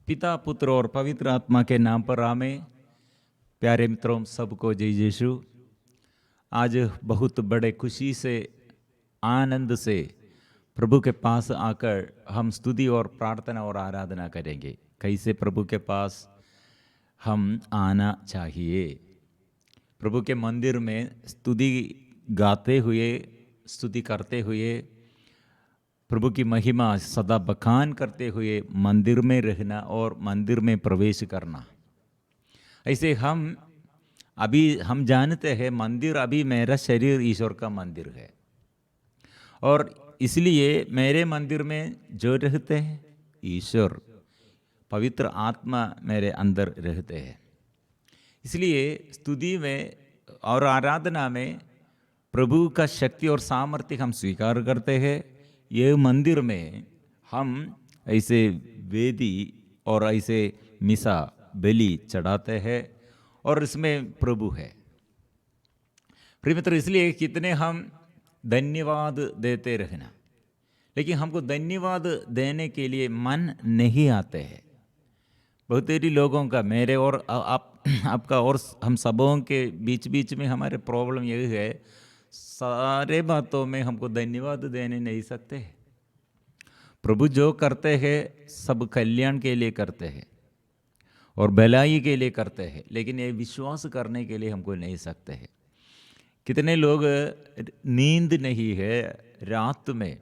पिता, पुत्र और पवित्र आत्मा के नाम पर आमें। प्यारे मित्रों, सबको जय यीशु। आज बहुत बड़े खुशी से, आनंद से प्रभु के पास आकर हम स्तुति और प्रार्थना और आराधना करेंगे। कैसे प्रभु के पास हम आना चाहिए? प्रभु के मंदिर में स्तुति गाते हुए, स्तुति करते हुए, प्रभु की महिमा सदा बखान करते हुए मंदिर में रहना और मंदिर में प्रवेश करना। ऐसे हम जानते हैं मंदिर अभी मेरा शरीर ईश्वर का मंदिर है, और इसलिए मेरे मंदिर में जो रहते हैं ईश्वर, पवित्र आत्मा मेरे अंदर रहते हैं। इसलिए स्तुति में और आराधना में प्रभु का शक्ति और सामर्थ्य हम स्वीकार करते हैं। ये मंदिर में हम ऐसे वेदी और ऐसे मिसा बलि चढ़ाते हैं, और इसमें प्रभु है। प्रिय मित्र, इसलिए कितने हम धन्यवाद देते रहना, लेकिन हमको धन्यवाद देने के लिए मन नहीं आते हैं। बहुत सारी लोगों का, मेरे और आपका और हम सबों के बीच में हमारे प्रॉब्लम यही है, सारे बातों में हमको धन्यवाद देने नहीं सकते। प्रभु जो करते हैं सब कल्याण के लिए करते हैं और भलाई के लिए करते हैं, लेकिन ये विश्वास करने के लिए हमको नहीं सकते हैं। कितने लोग नींद नहीं है रात में,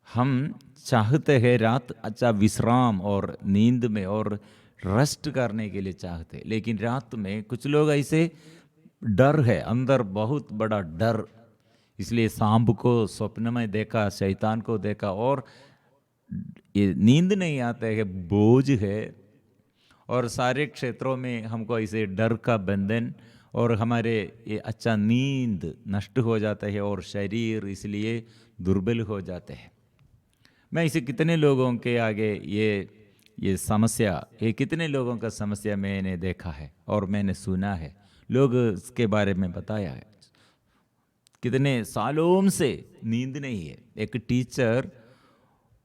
हम चाहते हैं रात अच्छा विश्राम और नींद में और रेस्ट करने के लिए चाहते, लेकिन रात में कुछ लोग ऐसे डर है अंदर, बहुत बड़ा डर, इसलिए सांप को स्वप्न में देखा, शैतान को देखा, और ये नींद नहीं आते है, बोझ है, और सारे क्षेत्रों में हमको ऐसे डर का बंधन, और हमारे ये अच्छा नींद नष्ट हो जाता है और शरीर इसलिए दुर्बल हो जाते हैं। मैं इसे कितने लोगों के आगे ये समस्या, ये कितने लोगों का समस्या मैंने देखा है और मैंने सुना है, लोग इसके बारे में बताया है। कितने सालों से नींद नहीं है। एक टीचर,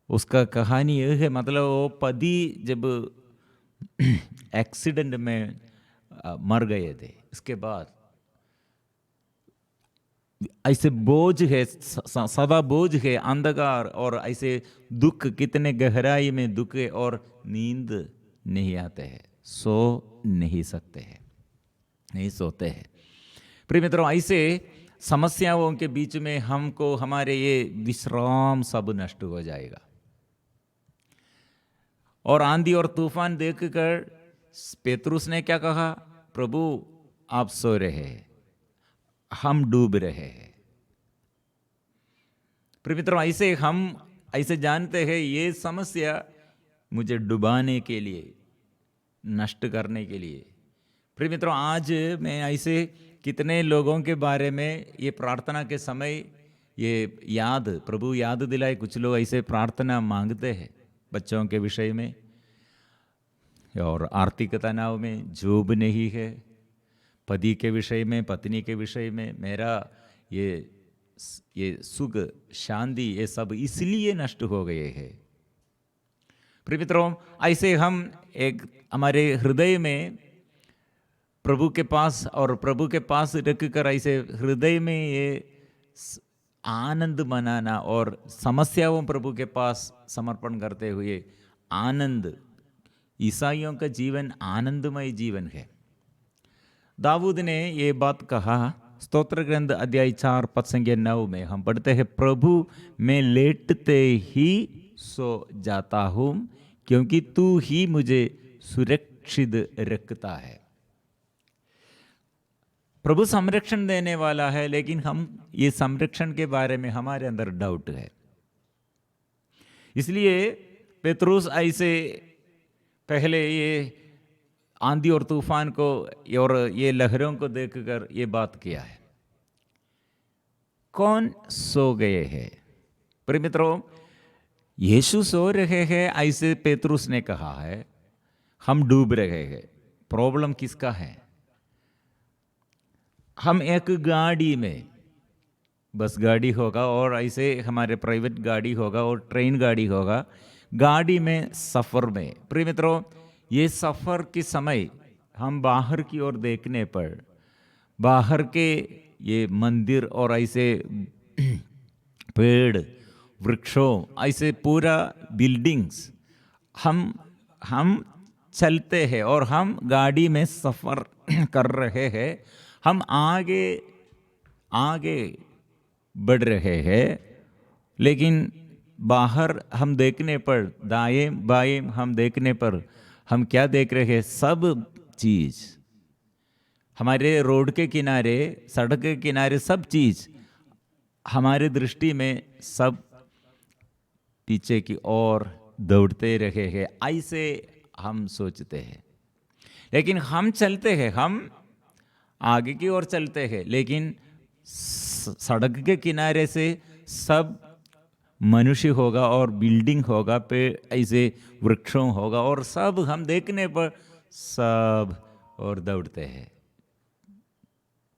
उसका कहानी यह है, मतलब वो पति जब एक्सीडेंट में मर गए थे, इसके बाद ऐसे बोझ है, सदा बोझ है, अंधकार और ऐसे दुख, कितने गहराई में दुख है, और नींद नहीं आते हैं, सो नहीं सकते हैं, नहीं सोते हैं। प्रिय मित्रों, ऐसे समस्याओं के बीच में हमको हमारे ये विश्राम सब नष्ट हो जाएगा। और आंधी और तूफान देखकर पेतरुस ने क्या कहा? प्रभु, आप सो रहे हैं, हम डूब रहे हैं। प्रिय मित्रों, हम ऐसे जानते हैं ये समस्या मुझे डुबाने के लिए, नष्ट करने के लिए। प्रिय मित्रों, आज मैं ऐसे कितने लोगों के बारे में ये प्रार्थना के समय ये प्रभु याद दिलाए। कुछ लोग ऐसे प्रार्थना मांगते हैं बच्चों के विषय में, और आर्थिक तनाव में, जॉब नहीं है, पति के विषय में, पत्नी के विषय में, मेरा ये सुख शांति ये सब इसलिए नष्ट हो गए हैं। प्रिय मित्रों, ऐसे हम हमारे हृदय में प्रभु के पास, और प्रभु के पास रखकर ऐसे हृदय में ये आनंद मनाना, और समस्याओं प्रभु के पास समर्पण करते हुए आनंद। ईसाइयों का जीवन आनंदमय जीवन है। दाऊद ने ये बात कहा, स्तोत्र ग्रंथ अध्याय 4 पद संख्या 9 में हम पढ़ते हैं, प्रभु मैं लेटते ही सो जाता हूँ, क्योंकि तू ही मुझे सुरक्षित रखता है। प्रभु संरक्षण देने वाला है, लेकिन हम ये संरक्षण के बारे में हमारे अंदर डाउट है। इसलिए पेतरुस ऐसे पहले ये आंधी और तूफान को और ये लहरों को देखकर ये बात किया है, कौन सो गए हैं? प्रिय मित्रों, यीशु सो रहे हैं ऐसे पेतरुस ने कहा है, हम डूब रहे हैं। प्रॉब्लम किसका है? हम एक गाड़ी में, बस गाड़ी होगा और ऐसे हमारे प्राइवेट गाड़ी होगा और ट्रेन गाड़ी होगा, गाड़ी में सफ़र में। प्रिय मित्रों, ये सफ़र के समय हम बाहर की ओर देखने पर बाहर के ये मंदिर और ऐसे पेड़ वृक्षों ऐसे पूरा बिल्डिंग्स हम चलते हैं और हम गाड़ी में सफ़र कर रहे हैं, हम आगे आगे बढ़ रहे हैं, लेकिन बाहर हम देखने पर दाएं बाएं हम देखने पर हम क्या देख रहे हैं? सब चीज़ हमारे रोड के किनारे, सड़क के किनारे सब चीज़ हमारे दृष्टि में सब पीछे की ओर दौड़ते रहे हैं, ऐसे हम सोचते हैं। लेकिन हम चलते हैं, हम आगे की ओर चलते हैं, लेकिन सड़क के किनारे से सब मनुष्य होगा और बिल्डिंग होगा, पेड़ ऐसे वृक्षों होगा और सब हम देखने पर सब और दौड़ते हैं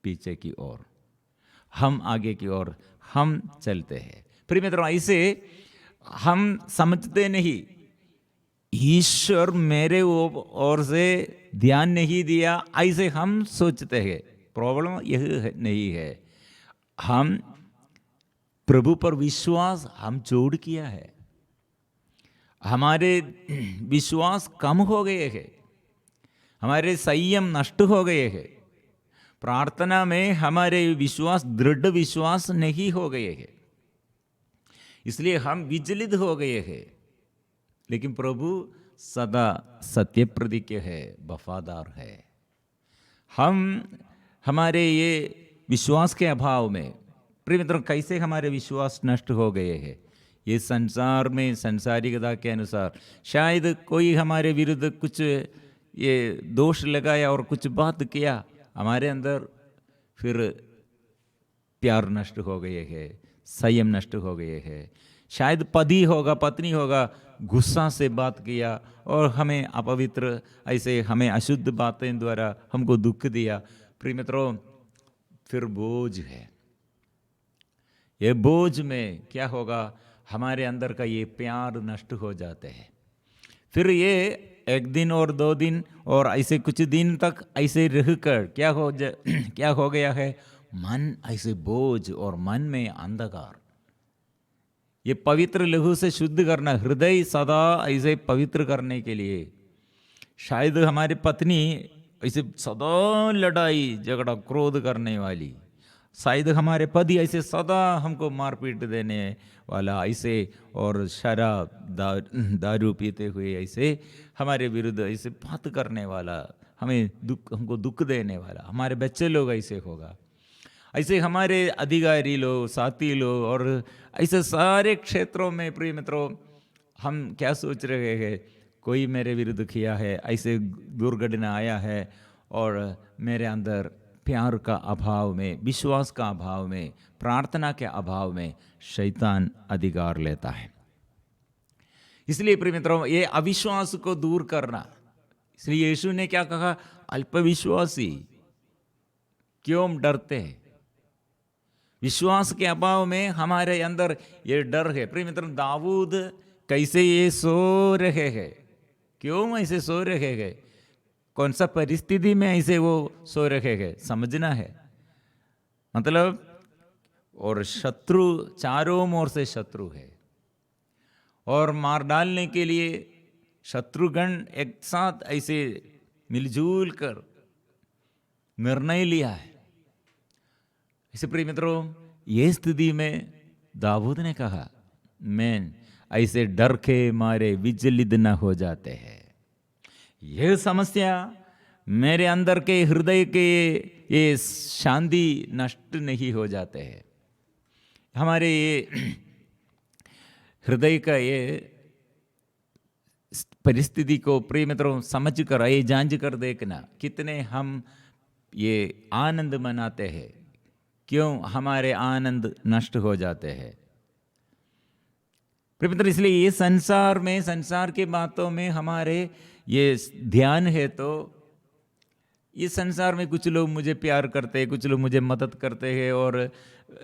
पीछे की ओर, हम आगे की ओर हम चलते हैं। प्रिय मित्रों, ऐसे हम समझते नहीं ईश्वर मेरे ओर से ध्यान नहीं दिया, ऐसे हम सोचते हैं। प्रॉब्लम यह नहीं है, हम प्रभु पर विश्वास हम जोड़ किया है, हमारे विश्वास कम हो गए हैं, हमारे संयम नष्ट हो गए हैं, प्रार्थना में हमारे विश्वास दृढ़ विश्वास नहीं हो गए हैं, इसलिए हम विचलित हो गए हैं। लेकिन प्रभु सदा सत्य प्रतिज्ञ है, वफादार है। हम हमारे ये विश्वास के अभाव में, प्रिय मित्रों, कैसे हमारे विश्वास नष्ट हो गए हैं? ये संसार में संसारिकता के अनुसार शायद कोई हमारे विरुद्ध कुछ ये दोष लगाया और कुछ बात किया, हमारे अंदर फिर प्यार नष्ट हो गए हैं, संयम नष्ट हो गए हैं। शायद पति होगा, पत्नी होगा, गुस्सा से बात किया और हमें अपवित्र ऐसे हमें अशुद्ध बातें द्वारा हमको दुख दिया। प्रिय मित्रों, फिर बोझ है। ये बोझ में क्या होगा? हमारे अंदर का ये प्यार नष्ट हो जाते हैं। फिर ये एक दिन और 2 दिन और ऐसे कुछ दिन तक ऐसे रहकर क्या हो गया है? मन ऐसे बोझ और मन में अंधकार। ये पवित्र लहू से शुद्ध करना, हृदय सदा ऐसे पवित्र करने के लिए, शायद हमारी पत्नी ऐसे सदा लड़ाई झगड़ा क्रोध करने वाली, शायद हमारे पति ऐसे सदा हमको मारपीट देने वाला ऐसे, और शराब दारू पीते हुए ऐसे हमारे विरुद्ध ऐसे बात करने वाला, हमको दुख देने वाला, हमारे बच्चे लोग ऐसे होगा, ऐसे हमारे अधिकारी लोग, साथी लोग, और ऐसे सारे क्षेत्रों में प्रिय मित्रों हम क्या सोच रहे हैं? कोई मेरे विरुद्ध किया है, ऐसे दुर्घटना आया है और मेरे अंदर प्यार का अभाव में, विश्वास का अभाव में, प्रार्थना के अभाव में शैतान अधिकार लेता है। इसलिए प्रिय मित्रों, ये अविश्वास को दूर करना, इसलिए यीशु ने क्या कहा? अल्पविश्वासी, क्यों डरते हैं? विश्वास के अभाव में हमारे अंदर ये डर है। प्रिय मित्रों, दाऊद कैसे ये सो रहे हैं? क्यों ऐसे सो रहे हैं? कौन सा परिस्थिति में ऐसे वो सो रहे हैं? समझना है। मतलब, और शत्रु चारों ओर से शत्रु है और मार डालने के लिए शत्रुगण एक साथ ऐसे मिलजुल कर निर्णय लिया है। इसे प्रिय मित्रों, ये स्थिति में दाऊद ने कहा, मैं ऐसे डर के मारे विचलित न हो जाते हैं। यह समस्या मेरे अंदर के हृदय के ये शांति नष्ट नहीं हो जाते हैं। हमारे ये हृदय का ये परिस्थिति को प्रिय मित्रों समझ कर, ये जांच कर देखना, कितने हम ये आनंद मनाते हैं, क्यों हमारे आनंद नष्ट हो जाते हैं। प्रिय मित्र, इसलिए ये संसार में, संसार के बातों में हमारे ये ध्यान है, तो ये संसार में कुछ लोग मुझे प्यार करते हैं, कुछ लोग मुझे मदद करते हैं और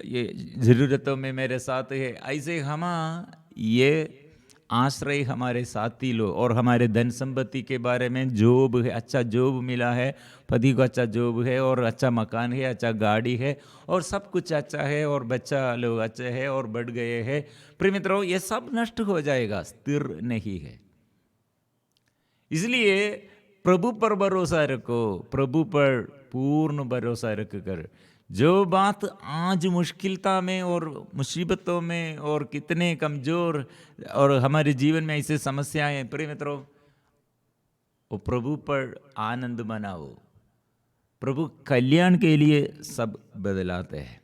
ये ज़रूरतों में मेरे साथ है, ऐसे हम ये आश्रय हमारे साथी लोग, और हमारे धन संपत्ति के बारे में जॉब है, अच्छा जॉब मिला है, पति को अच्छा जॉब है, और अच्छा मकान है, अच्छा गाड़ी है, और सब कुछ अच्छा है, और बच्चा लोग अच्छे है और बढ़ गए हैं। प्रिय मित्रों, ये सब नष्ट हो जाएगा, स्थिर नहीं है। इसलिए प्रभु पर भरोसा रखो, प्रभु पर पूर्ण भरोसा रख कर जो बात आज मुश्किलता में और मुसीबतों में और कितने कमज़ोर और हमारे जीवन में ऐसे समस्याएं हैं, प्रिय मित्रों, वो प्रभु पर आनंद मनाओ। प्रभु कल्याण के लिए सब बदलाते हैं,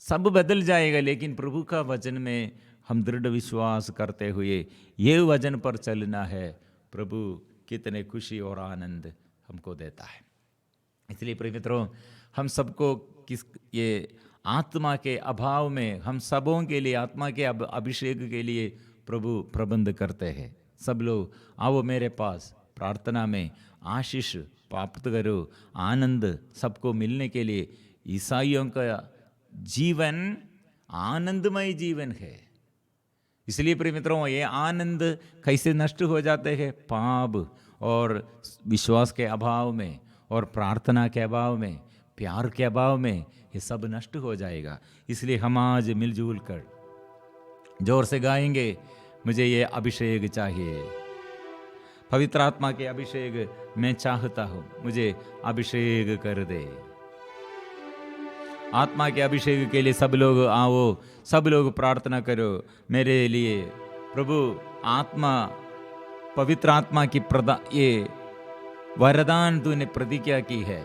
सब बदल जाएगा, लेकिन प्रभु का वचन में हम दृढ़ विश्वास करते हुए ये वचन पर चलना है। प्रभु कितने खुशी और आनंद हमको देता है। इसलिए प्रिय मित्रों, हम सबको ये आत्मा के अभाव में, हम सबों के लिए आत्मा के अभिषेक के लिए प्रभु प्रबंध करते हैं। सब लोग आओ मेरे पास, प्रार्थना में आशीष प्राप्त करो, आनंद सबको मिलने के लिए। ईसाइयों का जीवन आनंदमय जीवन है। इसलिए प्रिय मित्रों, ये आनंद कैसे नष्ट हो जाते हैं? पाप और विश्वास के अभाव में, और प्रार्थना के अभाव में, प्यार के अभाव में, ये सब नष्ट हो जाएगा। इसलिए हम आज मिलजुल कर जोर से गाएंगे, मुझे ये अभिषेक चाहिए, पवित्र आत्मा के अभिषेक मैं चाहता हूँ, मुझे अभिषेक कर दे। आत्मा के अभिषेक के लिए सब लोग आओ, सब लोग प्रार्थना करो मेरे लिए। प्रभु आत्मा, पवित्र आत्मा की ये वरदान तूने प्रतिज्ञा की है।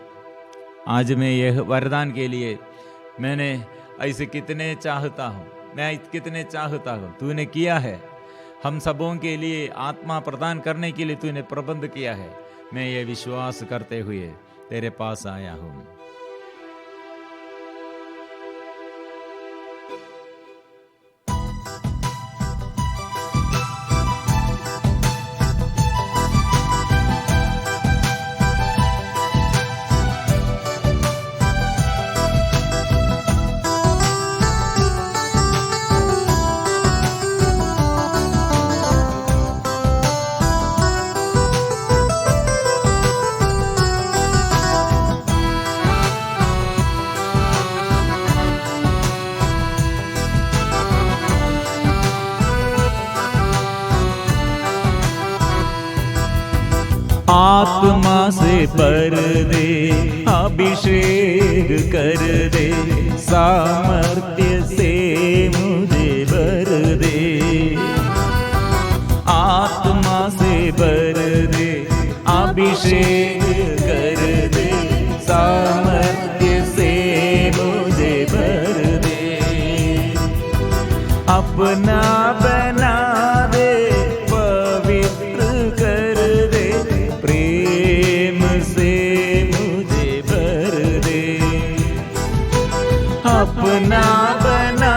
आज मैं यह वरदान के लिए मैंने ऐसे कितने चाहता हूँ, मैं कितने चाहता हूँ, तूने किया है। हम सबों के लिए आत्मा प्रदान करने के लिए तूने प्रबंध किया है। मैं ये विश्वास करते हुए तेरे पास आया हूँ। आत्मा से भर दे, अभिषेक कर दे, सामर्थ्य से मुझे भर दे। आत्मा से भर दे, अभिषेक कर दे, सामर्थ्य से मुझे भर दे। अपना बना दे, पवित्र कर दे, प्रेम से मुझे भर दे। अपना बना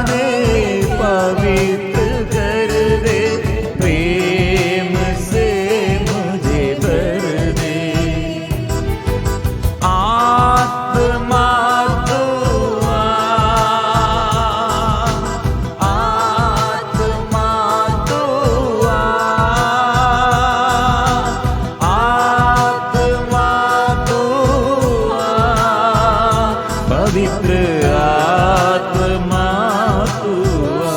दे, पवित्र कर दे, प्रेम से मुझे भर दे। आत्मा तू आ, आत्मा तू आ, आत्मा तू आ, पवित्र आत्मा तू आ।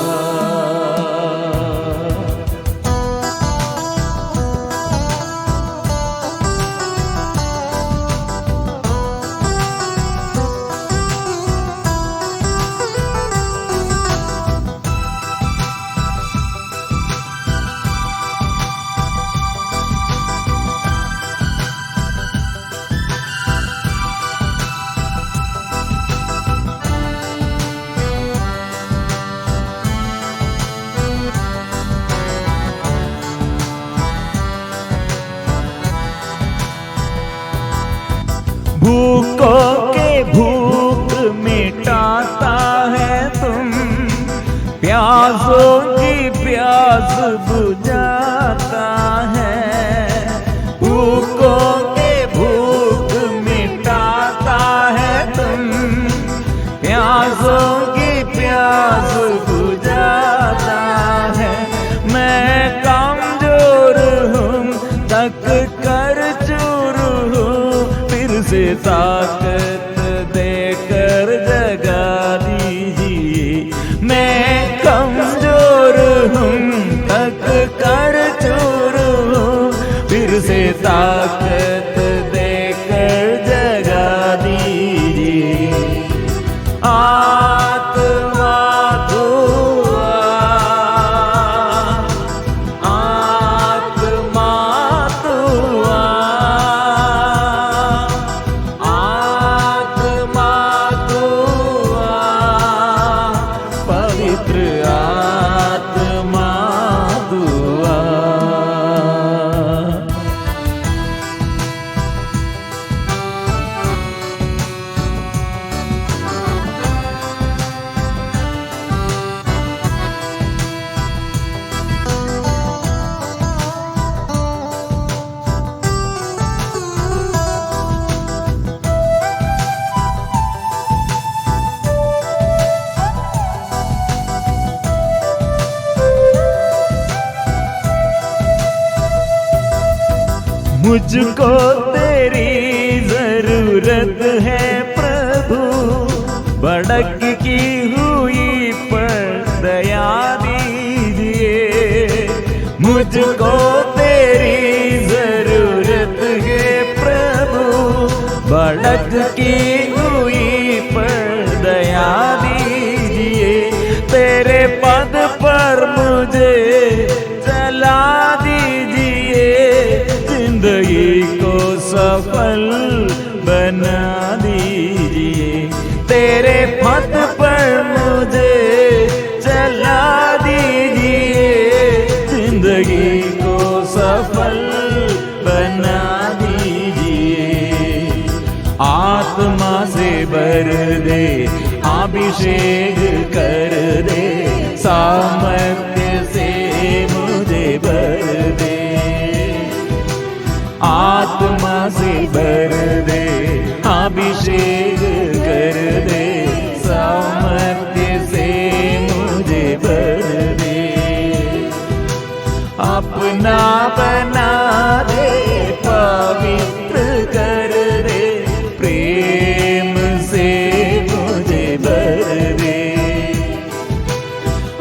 भूखों के भूख मिटाता है तुम, प्यासों की प्यास बुझाता है। भूखों के भूख मिटाता है तुम, प्यासों की प्यास बुझाता है। थक कर चूर हूँ, फिर से ताकत देकर जगा दीजिए। मैं कमजोर हूँ, थक कर चूर हूँ, फिर से ताकत देकर जगा दीजिए। आत्मा तू मुझको तेरी जरूरत है प्रभु, भड़क की हुई पर दया दीजिए। मुझको तेरी जरूरत है प्रभु, भड़क की हुई पर दया दीजिए। तेरे पद पर मुझे चला दीजिए, जिंदगी को सफल बना दीजिए। तेरे पथ पर मुझे चला दीजिए, जिंदगी को सफल बना दीजिए। आत्मा से भर दे, अभिषेक कर दे, सामर्थ्य से मुझे भर दे। आत्मा से भर दे, अभिषेक कर दे, सामर्थ्य से मुझे भर दे। अपना बना दे, पवित्र कर दे, प्रेम से मुझे भर दे।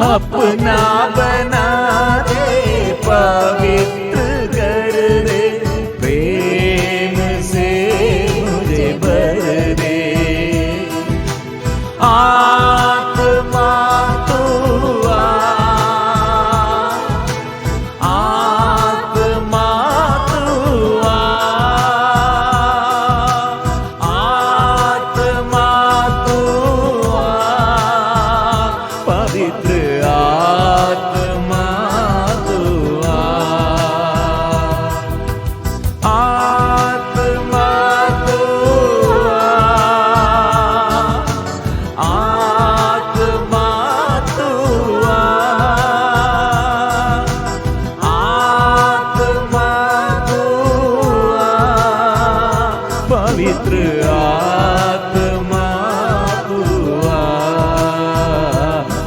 अपना बना दे, पवित्र कर दे, प्रेम से मुझे भर दे। आत्मा तू आ, आत्मा तू आ, आत्मा तू आ, पवित्र आत्मा तू आ। आत्मा तू आ, आत्मा तू आ, आत्मा तू आ, पवित्र आत्मा तू आ,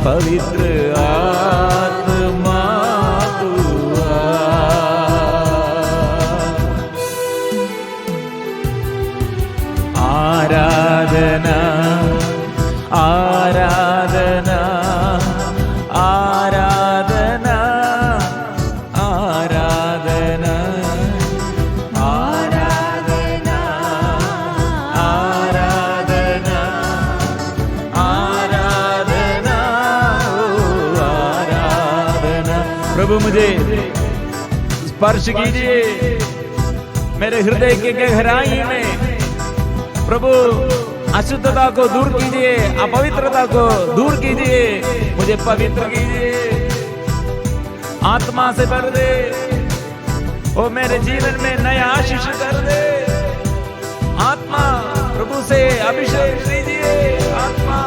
पवित्र आत्मा तू आ। आराधना आराधना आराधना आराधना आराधना आराधना आराधना ओ आराधना। प्रभु मुझे स्पर्श कीजिए मेरे हृदय के गहराई में। प्रभु अशुद्धता को दूर कीजिए, अपवित्रता को दूर कीजिए, मुझे पवित्र कीजिए। आत्मा से भर दे, ओ मेरे जीवन में नया आशीष कर दे। आत्मा प्रभु से अभिषेक दीजिए। आत्मा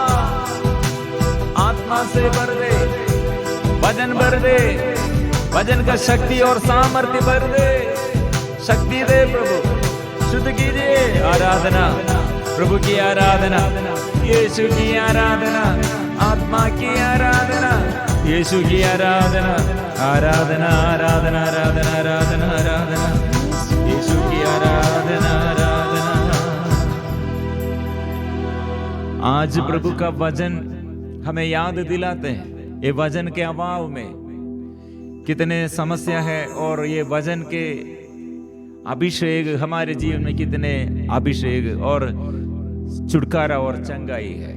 आत्मा से भर दे, वजन भर दे, वजन का शक्ति और सामर्थ्य भर दे। शक्ति दे प्रभु, शुद्ध कीजिए। आराधना प्रभु की आराधना, यीशु की आराधना, आत्मा की आराधना, यीशु की आराधना। आराधना आराधना आराधना आराधना आराधना आज प्रभु का वचन हमें याद दिलाते हैं ये वचन के अभाव में कितने समस्या है और ये वचन के अभिषेक हमारे जीवन में कितने अभिषेक और छुटकारा और चंगाई है।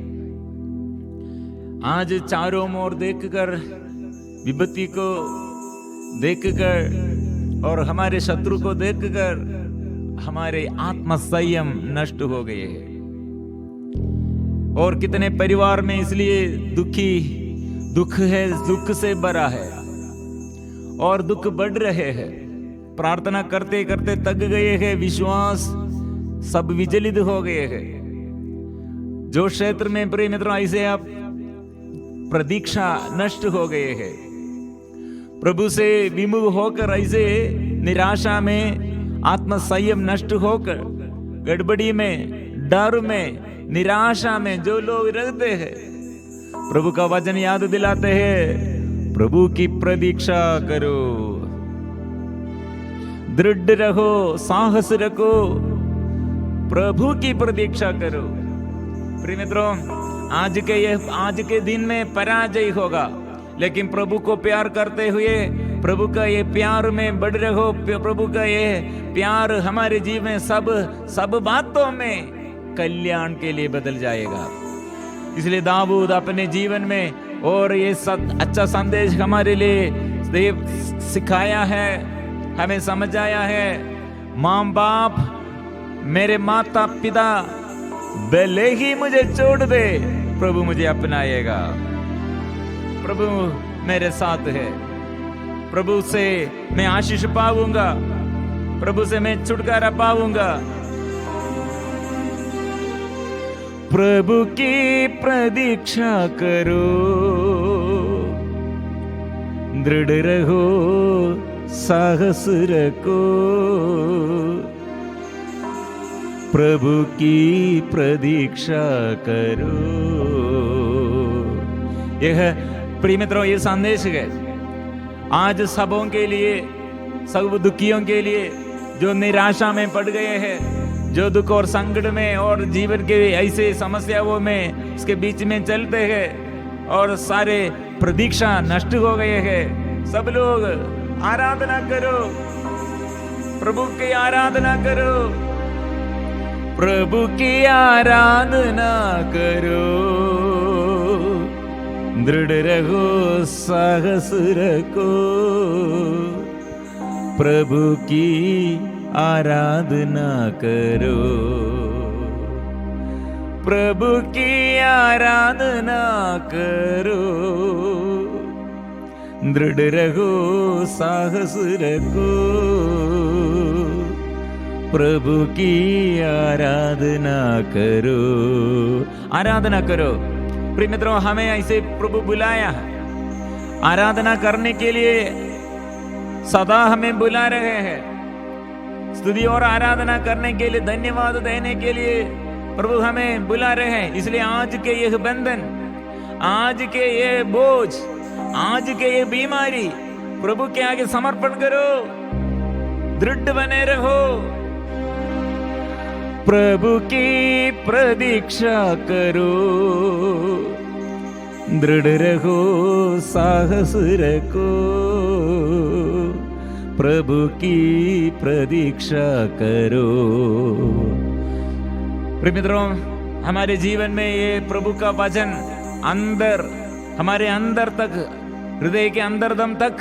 आज चारों ओर देखकर विपत्ति को देखकर और हमारे शत्रु को देखकर हमारे आत्म संयम नष्ट हो गए हैं और कितने परिवार में इसलिए दुख है, दुख से भरा है और दुख बढ़ रहे हैं। प्रार्थना करते करते थक गए हैं, विश्वास सब विचलित हो गए हैं। जो क्षेत्र में प्रिय मित्रों ऐसे आप प्रतीक्षा नष्ट हो गए हैं, प्रभु से विमुख होकर ऐसे निराशा में आत्म संयम नष्ट होकर गड़बड़ी में डर में निराशा में जो लोग रहते हैं, प्रभु का वचन याद दिलाते हैं प्रभु की प्रतीक्षा करो, दृढ़ रहो, साहस रखो, प्रभु की प्रतीक्षा करो। प्रिय मित्रों, आज के दिन में पराजय होगा, लेकिन प्रभु को प्यार करते हुए प्रभु का ये प्यार में बढ़ रहो। प्रभु का ये प्यार हमारे जीवन में सब बातों में कल्याण के लिए बदल जाएगा। इसलिए दाऊद अपने जीवन में और ये अच्छा संदेश हमारे लिए सिखाया है, हमें समझाया है। माँ बाप, मेरे माता पिता भले ही मुझे छोड़ दे, प्रभु मुझे अपनाएगा, प्रभु मेरे साथ है, प्रभु से मैं आशीष पाऊंगा, प्रभु से मैं छुटकारा पाऊंगा। प्रभु की प्रतीक्षा करो, दृढ़ रहो, साहस रखो, प्रभु की प्रतीक्षा करो। यह प्रिय मित्रों ये संदेश है आज सबों के लिए, सब दुखियों के लिए जो निराशा में पड़ गए हैं, जो दुख और संकट में और जीवन के ऐसे समस्याओं में उसके बीच में चलते हैं और सारे प्रतीक्षा नष्ट हो गए हैं। सब लोग आराधना करो, प्रभु की आराधना करो, प्रभु की आराधना करो, दृढ़ रहो, साहस रखो, प्रभु की आराधना करो, प्रभु की आराधना करो, दृढ़ रहो, साहस रखो, प्रभु की आराधना करो। आराधना करो। प्रिय मित्रों, हमें ऐसे प्रभु बुलाया है, आराधना करने के लिए सदा हमें बुला रहे हैं, स्तुति और आराधना करने के लिए, धन्यवाद देने के लिए प्रभु हमें बुला रहे हैं। इसलिए आज के यह बंधन, आज के ये बोझ, आज के ये बीमारी प्रभु के आगे समर्पण करो, दृढ़ बने रहो, प्रभु की प्रतीक्षा करो, दृढ़ रहो, साहस रखो, प्रभु की प्रतीक्षा करो। प्रिय मित्रों, हमारे जीवन में ये प्रभु का वचन अंदर, हमारे अंदर तक, हृदय के अंदरदम तक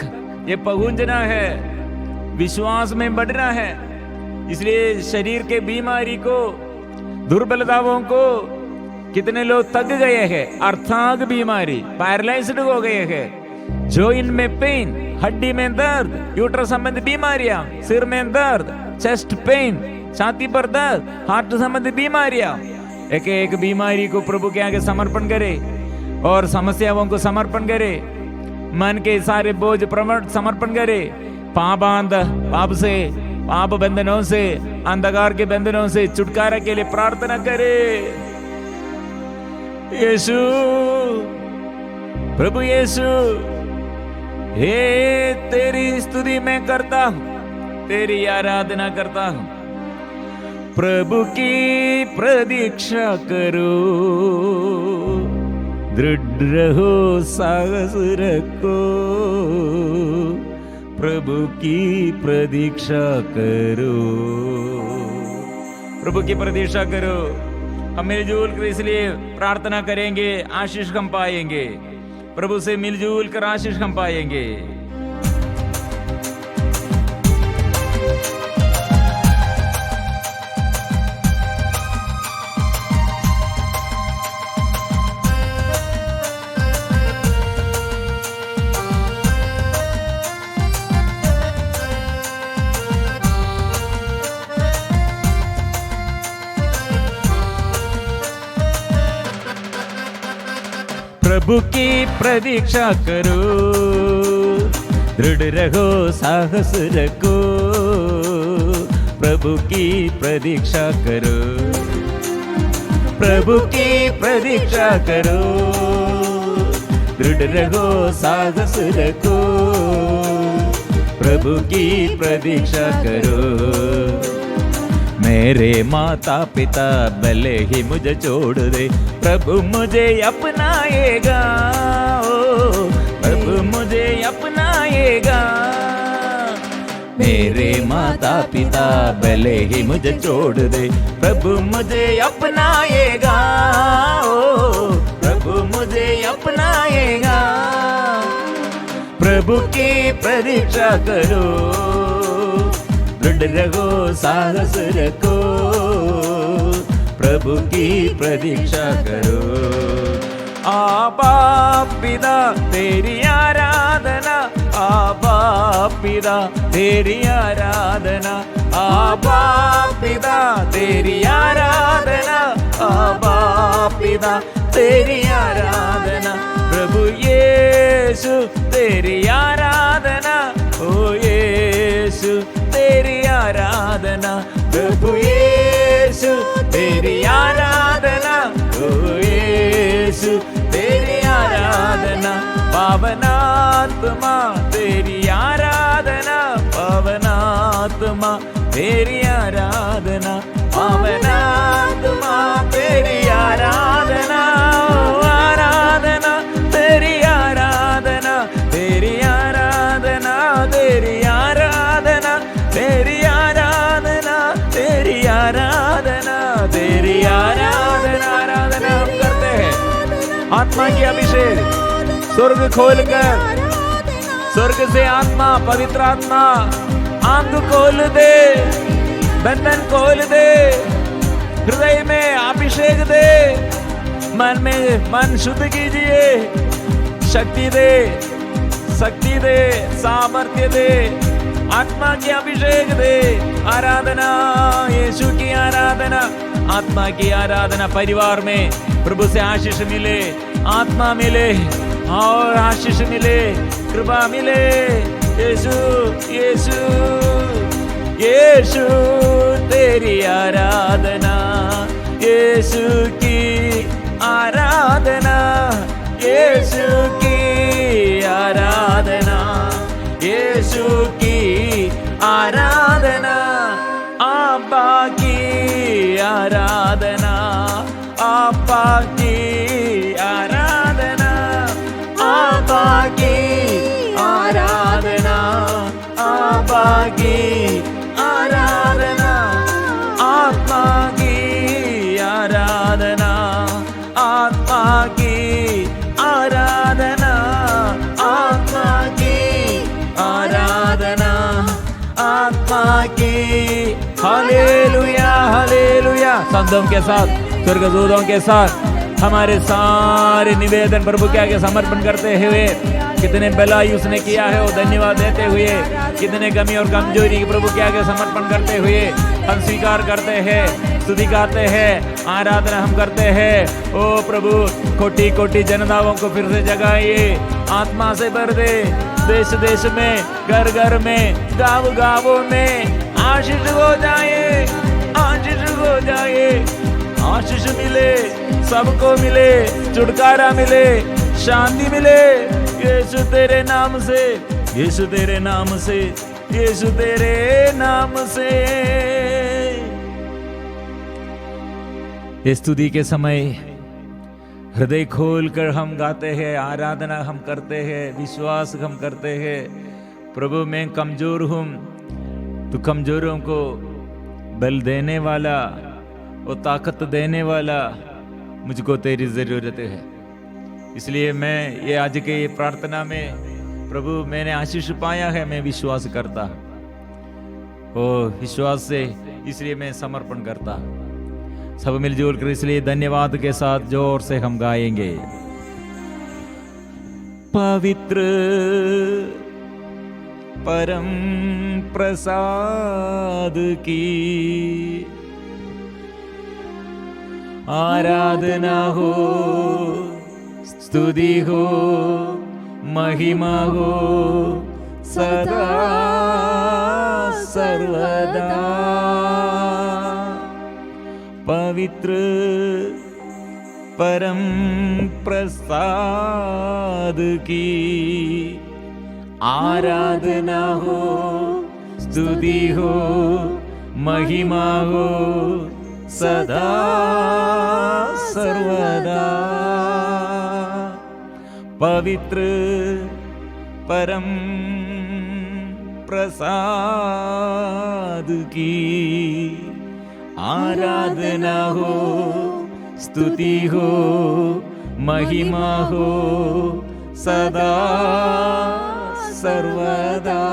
ये पहुंचना है, विश्वास में बढ़ना है। इसलिए शरीर के बीमारी को, दुर्बलताओं को, कितने लोग थक गए हैं, अर्थात बीमारी, पैरालाइज्ड हो गए हैं, जॉइंट में पेन, हड्डी में दर्द, यूट्रस संबंधी बीमारियां, सिर में दर्द, चेस्ट पेन, छाती पर दर्द, हार्ट संबंधी बीमारियां। एक एक बीमारी को प्रभु के आगे समर्पण करे और समस्याओं को समर्पण करे, मन के सारे बोझ समर्पण करे, पाप से, पाप बंधनों से, अंधकार के बंधनों से छुटकारा के लिए प्रार्थना करे। यीशु, प्रभु यीशु, हे तेरी स्तुति मैं करता हूं, तेरी आराधना करता हूं, प्रभु की प्रतीक्षा करो, दृढ़ रहो साहस रखो, प्रभु की प्रतीक्षा करो, प्रभु की प्रतीक्षा करो। हम मिलजुल कर इसलिए प्रार्थना करेंगे, आशीष हम पाएंगे, प्रभु से मिलजुल कर आशीष हम पाएंगे। प्रभु की प्रतीक्षा करो, दृढ़ रहो साहस रखो, प्रभु की प्रतीक्षा करो, प्रभु की प्रतीक्षा करो, दृढ़ रहो साहस रखो, प्रभु की प्रतीक्षा करो। मेरे माता पिता भले ही मुझे छोड़ दे, प्रभु मुझे अपनाएगा, ओ प्रभु मुझे अपनाएगा। मेरे माता पिता भले ही मुझे छोड़ दे, प्रभु मुझे अपनाएगा, ओ प्रभु मुझे अपनाएगा। प्रभु की प्रतीक्षा करो, दृढ़ रहो साहस रखो, प्रभु की प्रतीक्षा करो। आबा पिता तेरी आराधना, आबा पिता तेरी आराधना, आबा पिता तेरी आराधना, आबा पिता तेरी आराधना। प्रभु यीशु तेरी आराधना, ओ यीशु तेरी आराधना, प्रभु यीशु तेरी आराधना, ओ यीशु तेरी आराधना। पावनात्मा तेरी आराधना, पावनात्मा तेरी आराधना, पावनात्मा तेरी आराधना, आराधना तेरी आराधना, तेरी आराधना, तेरी आराधना, तेरी आराधना, तेरी आराधना, तेरी आराधना। आराधना हम करते हैं, आत्मा की अभिषेक, स्वर्ग खोलकर, स्वर्ग से आत्मा, पवित्र आत्मा आंख खोल दे, बंधन खोल दे, हृदय में अभिषेक दे, मन में मन शुद्ध कीजिए, शक्ति दे, शक्ति दे, सामर्थ्य दे, आत्मा की अभिषेक दे। आराधना, यीशु की आराधना, आत्मा की आराधना। परिवार में प्रभु से आशीष मिले, आत्मा मिले और आशीष मिले, कृपा मिले। यीशु यीशु यीशु तेरी आराधना, यीशु की आराधना, यीशु की आराधना, यीशु की आराधना। आबा की आराधना, आबा की आराधना, आबा की आराधना, आबा की आराधना, आत्मा की आराधना, आत्मा की आराधना, आत्मा की आराधना, आत्मा की। Hallelujah hallelujah. संतों के साथ, स्वर्गदूतों के साथ हमारे सारे निवेदन प्रभु के आगे समर्पण करते हुए, कितने भलाई उसने किया है वो धन्यवाद देते हुए, कितने कमी और कमजोरी प्रभु के आगे समर्पण करते हुए हम स्वीकार करते हैं, स्तुति गाते हैं, आराधना हम करते हैं। ओ प्रभु, कोटि कोटि जनताओं को फिर से जगाइए, आत्मा से भर दे, देश देश में, घर घर में, गाँव गाँवों में आशीष हो जाए, आशीष हो जाए, आशीष मिले, सबको मिले, छुटकारा मिले, शांति मिले। यीशु तेरे नाम से, यीशु तेरे नाम से, यीशु तेरे नाम से। इस स्तुति के समय हृदय खोल कर हम गाते हैं, आराधना हम करते हैं, विश्वास हम करते हैं। प्रभु मैं कमजोर हूँ, तू कमजोरों को बल देने वाला और ताकत देने वाला, मुझको तेरी ज़रूरत है। इसलिए मैं ये आज के प्रार्थना में प्रभु मैंने आशीष पाया है, मैं विश्वास करता और विश्वास से इसलिए मैं समर्पण करता। सब मिलजुल कर इसलिए धन्यवाद के साथ जोर से हम गाएंगे। पवित्र परम प्रसाद की आराधना हो, स्तुति हो, महिमा हो सदा सर्वदा। पवित्र परम प्रसाद की आराधना हो, स्तुति हो, महिमा हो सदा सर्वदा। पवित्र परम प्रसाद की आराधना हो, स्तुति हो, महिमा हो सदा सर्वदा।